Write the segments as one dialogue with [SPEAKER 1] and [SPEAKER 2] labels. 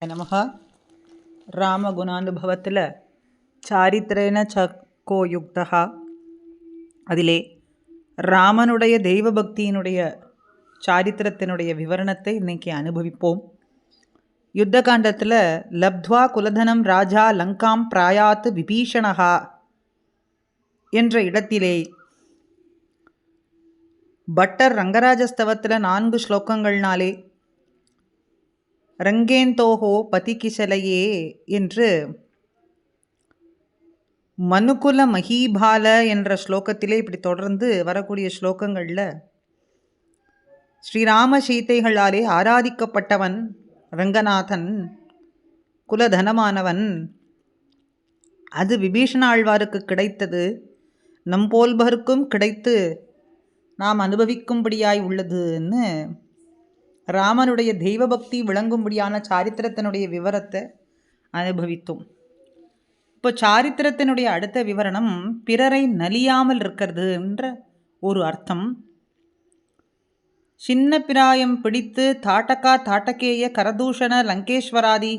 [SPEAKER 1] நமக. ராமகுணானுபவத்தில் சாரித்திரேன சக்கோ யுக்தா, அதிலே ராமனுடைய தெய்வ பக்தியினுடைய சாரித்திரத்தினுடைய விவரணத்தை இன்னைக்கு அனுபவிப்போம். யுத்த காண்டத்தில் லப்த்வா குலதனம் ராஜா லங்காம் பிராயாத் விபீஷணஹா என்ற இடத்திலே பட்டர் ரங்கராஜஸ்தவத்தில் 4 ஸ்லோகங்கள்னாலே ரங்கேந்தோஹோ பதிகிசலையே என்று மனுகுல மஹீபால என்ற ஸ்லோகத்திலே இப்படி தொடர்ந்து வரக்கூடிய ஸ்லோகங்களில் ஸ்ரீராம சீதைகளாலே ஆராதிக்கப்பட்டவன் ரங்கநாதன், குலதனமானவன். அது விபீஷண ஆழ்வாருக்கு கிடைத்தது, நம்போல்பருக்கும் கிடைத்து நாம் அனுபவிக்கும்படியாய் உள்ளதுன்னு ராமனுடைய தெய்வ பக்தி விளங்கும்படியான சாரித்திரத்தினுடைய விவரத்தை அனுபவித்தோம். இப்போ சாரித்திரத்தினுடைய அடுத்த விவரணம் பிறரை நலியாமல் இருக்கிறதுன்ற ஒரு அர்த்தம். சின்ன பிராயம் பிடித்து தாட்டக்கேய கரதூஷண லங்கேஸ்வராதி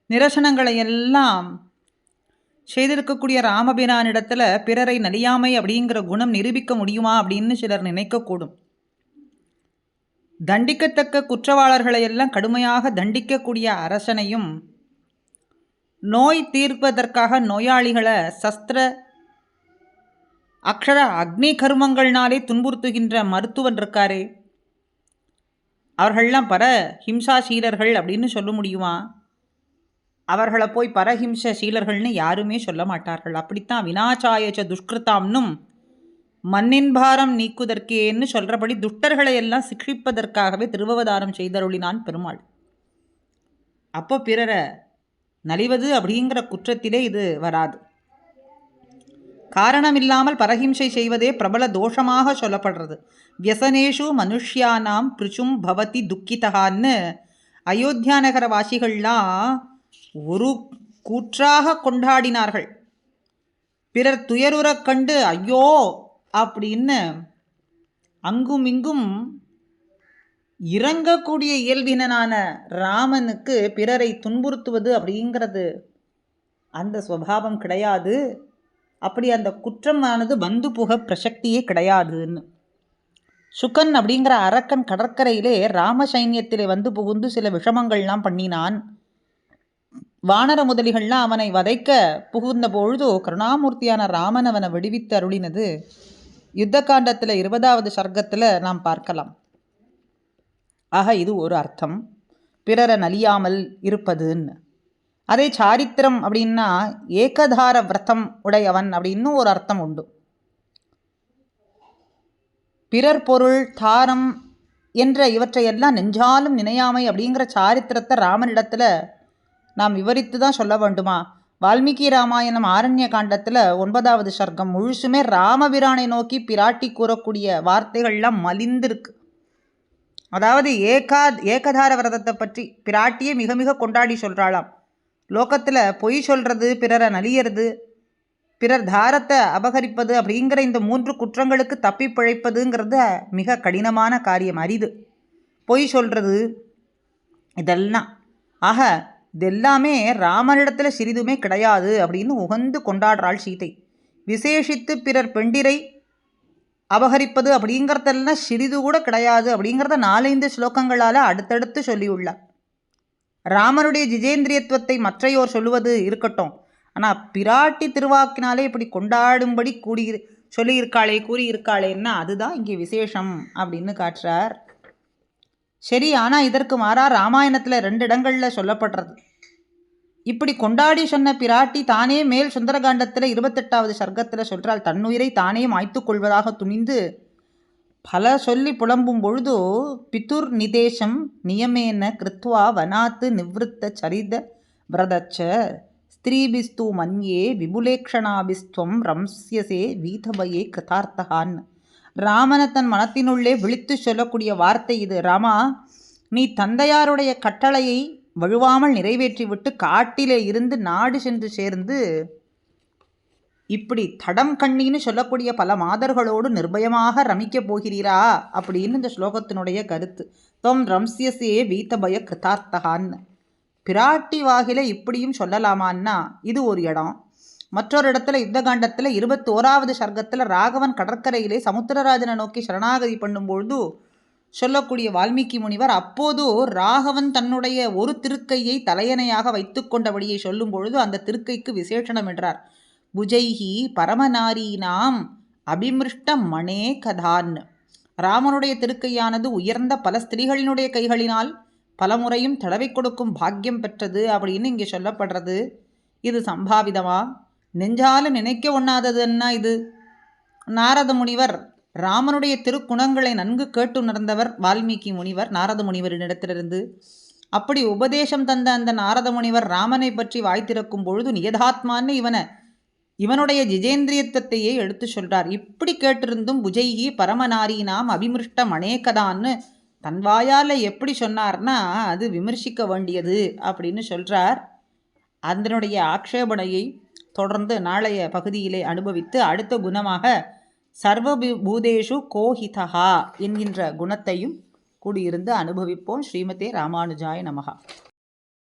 [SPEAKER 1] நிரசனங்களை எல்லாம் செய்திருக்கக்கூடிய ராமபிரானிடத்தில் பிறரை நலியாமை அப்படிங்கிற குணம் நிரூபிக்க முடியுமா அப்படின்னு சிலர் நினைக்கக்கூடும். தண்டிக்கத்தக்க குற்றவாளர்களை எல்லாம் கடுமையாக தண்டிக்கக்கூடிய அரசனையும், நோய் தீர்ப்பதற்காக நோயாளிகளை சஸ்திர அக்ஷர அக்னி கர்மங்கள்னாலே துன்புறுத்துகின்ற மருத்துவன் இருக்காரே, அவர்கள்லாம் பரஹிம்சா சீலர்கள் அப்படின்னு சொல்ல முடியுமா? அவர்களை போய் பரஹிம்ச சீலர்கள்னு யாருமே சொல்ல மாட்டார்கள். அப்படித்தான் வினாச்சாயச்ச துஷ்கிருத்தாம்னும் மண்ணின் பாரம் நீக்குதற்கேன்னு சொல்கிறபடி துஷ்டர்களை எல்லாம் சிக்ஷிப்பதற்காகவே திருவவதாரம் செய்தருளினான் பெருமாள். அப்போ பிறரை நலிவது அப்படிங்கிற குற்றத்திலே இது வராது. காரணமில்லாமல் பரஹிம்சை செய்வதே பிரபல தோஷமாக சொல்லப்படுறது. வியசனேஷு மனுஷ்யானாம் பிரிச்சும் பவதி துக்கிதகான்னு அயோத்தியா நகர வாசிகள்லாம் ஒரு கூற்றாக கொண்டாடினார்கள். பிறர் துயருறக் கண்டு ஐயோ அப்படின்னு அங்கும் இங்கும் இறங்கக்கூடிய இயல்பினனான ராமனுக்கு பிறரை துன்புறுத்துவது அப்படிங்கிறது அந்த சுபாவம் கிடையாது. அப்படி அந்த குற்றமானது வந்து புக பிரசக்தியே கிடையாதுன்னு சுகன் அப்படிங்கிற அரக்கன் கடற்கரையிலே ராம சைன்யத்திலே வந்து புகுந்து சில விஷமங்கள்லாம் பண்ணினான். வானர முதலிகள்லாம் அவனை வதைக்க புகுந்த பொழுது கருணாமூர்த்தியான ராமன் அவனை விடுவித்து அருளினது யுத்த காண்டத்தில் 20வது சர்க்கத்தில் நாம் பார்க்கலாம். ஆக இது ஒரு அர்த்தம், பிறரை நலியாமல் இருப்பதுன்னு. அதே சாரித்திரம் அப்படின்னா ஏகதார விரதம் உடையவன் அப்படின்னு ஒரு அர்த்தம் உண்டு. பிறர் பொருள் தாரம் என்ற இவற்றையெல்லாம் நெஞ்சாலும் நினையாமை அப்படிங்கிற சாரித்திரத்தை ராமனிடத்தில் நாம் விவரித்து தான் சொல்ல வேண்டுமா? வால்மீகி ராமாயணம் ஆரண்ய காண்டத்தில் 9வது சர்க்கம் முழுசுமே ராமபிரானை நோக்கி பிராட்டி கூறக்கூடிய வார்த்தைகள்லாம் மலிந்திருக்கு. அதாவது ஏகதார விரதத்தை பற்றி பிராட்டியே மிக மிக கொண்டாடி சொல்கிறாளாம். லோகத்தில் பொய் சொல்கிறது, பிறரை நலியறது, பிறர் தாரத்தை அபகரிப்பது அப்படிங்கிற இந்த 3 குற்றங்களுக்கு தப்பி பிழைப்பதுங்கிறது மிக கடினமான காரியம், அரிது. பொய் சொல்கிறது இதெல்லாம். ஆக இதெல்லாமே ராமனிடத்தில் சிறிதுமே கிடையாது அப்படின்னு உகந்து கொண்டாடுறாள் சீதை. விசேஷித்து பிறர் பெண்டிரை அபகரிப்பது அப்படிங்கிறதெல்லாம் சிறிது கூட கிடையாது அப்படிங்கிறத 4-5 ஸ்லோகங்களால் அடுத்தடுத்து சொல்லியுள்ளார். ராமனுடைய ஜிஜேந்திரியத்துவத்தை மற்றையோர் சொல்லுவது இருக்கட்டும், ஆனால் பிராட்டி திருவாக்கினாலே இப்படி கொண்டாடும்படி கூறியிருக்காளேன்னா அதுதான் இங்கே விசேஷம் அப்படின்னு காட்டுறார். சரி, ஆனால் இதற்கு மாறா ராமாயணத்தில் 2 இடங்களில் சொல்லப்படுறது. இப்படி கொண்டாடி சொன்ன பிராட்டி தானே மேல் சுந்தரகாண்டத்தில் 28வது சர்க்கத்தில் சொல்கிறாள். தன்னுயிரை தானே மாய்த்து கொள்வதாக துணிந்து பல சொல்லி புலம்பும் பொழுது பிதுர் நிதேசம் நியமேன கிருத்வா வனாத்து நிவத்த சரித விரதச்ச ஸ்திரீபிஸ்து மன்யே விபுலேக்ஷணாபிஸ்துவம் ரம்ஸ்யசே வீதபயே கிருதார்த்தகான். ராமனை தன் மனத்தினுள்ளே விழித்து சொல்லக்கூடிய வார்த்தை இது. ராமா, நீ தந்தையாருடைய கட்டளையை வழுவாமல் நிறைவேற்றிவிட்டு காட்டிலே இருந்து நாடு சென்று சேர்ந்து இப்படி தடம் கண்ணின்னு சொல்லக்கூடிய பல மாதர்களோடு நிர்பயமாக ரமிக்கப் போகிறீரா அப்படின்னு இந்த ஸ்லோகத்தினுடைய கருத்து. தொம் ரம்சியசே வீதபய கிருதார்த்தகான்னு. பிராட்டி வாகில இப்படியும் சொல்லலாமான்னா இது ஒரு இடம். மற்றொரு இடத்துல யுத்தகாண்டத்தில் 21வது சர்க்கத்தில் ராகவன் கடற்கரையிலே சமுத்திரராஜனை நோக்கி சரணாகதி பண்ணும்பொழுது சொல்லக்கூடிய வால்மீகி முனிவர் அப்போது ராகவன் தன்னுடைய ஒரு திருக்கையை தலையணையாக வைத்து கொண்டபடியை சொல்லும் பொழுது அந்த திருக்கைக்கு விசேஷனம் என்றார். புஜைஹி பரமநாரீனாம் அபிமிருஷ்ட மணே கதான். ராமனுடைய திருக்கையானது உயர்ந்த பல ஸ்திரீகளினுடைய கைகளினால் பலமுறையும் தடவை கொடுக்கும் பாக்கியம் பெற்றது அப்படின்னு இங்கே சொல்லப்படுறது. இது சம்பாவிதமா? நெஞ்சால நினைக்க ஒண்ணாததுன்னா இது. நாரத முனிவர் ராமனுடைய திருக்குணங்களை நன்கு கேட்டுணர்ந்தவர் வால்மீகி முனிவர் நாரத முனிவரிடத்திலிருந்து. அப்படி உபதேசம் தந்த அந்த நாரத முனிவர் ராமனை பற்றி வாய் திறக்கும் பொழுது நியதாத்மான்னு இவனுடைய ஜிஜேந்திரியத்தையே எடுத்து சொல்றார். இப்படி கேட்டிருந்தும் புஜைகி பரமநாரீனாம் அபிமிருஷ்ட மணேகதான்னு தன் வாயால் எப்படி சொன்னார்னா அது விமர்சிக்க வேண்டியது அப்படின்னு சொல்கிறார். அதனுடைய ஆக்ஷேபனையை தொடர்ந்து நாளைய பகுதியிலே அனுபவித்து அடுத்த குணமாக சர்வபூதேஷு கோஹிதா என்கின்ற குணத்தையும் கூடியிருந்து அனுபவிப்போம். ஸ்ரீமதே ராமானுஜாய நமஹா.